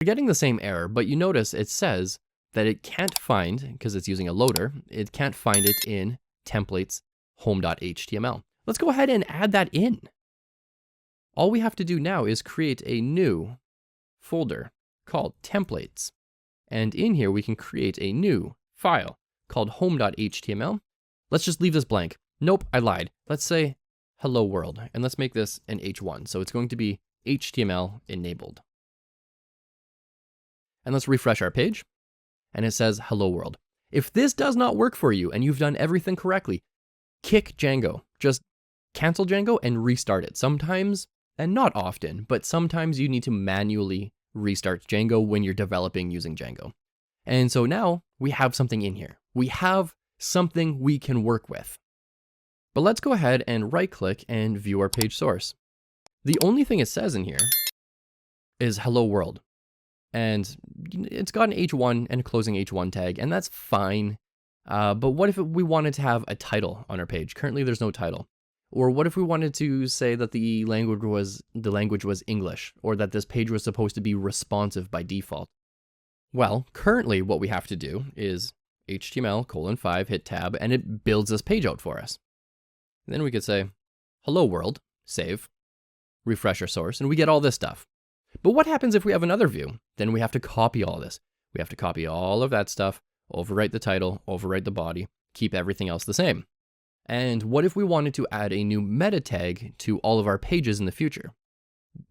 You're getting the same error, but you notice it says that it can't find, because it's using a loader, it can't find it in templates home.html. Let's go ahead and add that in. All we have to do now is create a new folder called templates. And in here, we can create a new file called home.html. Let's just leave this blank. Nope, I lied. Let's say hello world, and let's make this an H1. So it's going to be HTML enabled. And let's refresh our page. And it says hello world. If this does not work for you and you've done everything correctly, kick Django. Just cancel Django and restart it. Sometimes, and not often, but sometimes you need to manually restart Django when you're developing using Django. And so now we have something in here. We have something we can work with. But let's go ahead and right click and view our page source. The only thing it says in here is hello world. And it's got an H1 and a closing H1 tag, and that's fine. But what if we wanted to have a title on our page? Currently, there's no title. Or what if we wanted to say that the language was English, or that this page was supposed to be responsive by default? Well, currently what we have to do is HTML:5, hit tab, and it builds this page out for us. And then we could say, hello world, save, refresh our source, and we get all this stuff. But what happens if we have another view? Then we have to copy all this. We have to copy all of that stuff, overwrite the title, overwrite the body, keep everything else the same. And what if we wanted to add a new meta tag to all of our pages in the future?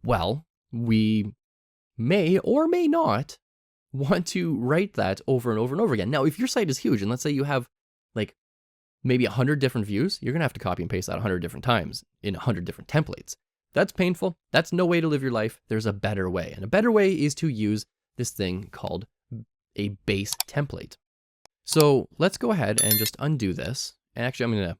Well, we may or may not want to write that over and over and over again. Now, if your site is huge, and let's say you have like maybe 100 different views, you're gonna have to copy and paste that 100 different times in 100 different templates. That's painful. That's no way to live your life. There's a better way. And a better way is to use this thing called a base template. So let's go ahead and just undo this. And actually, I'm going to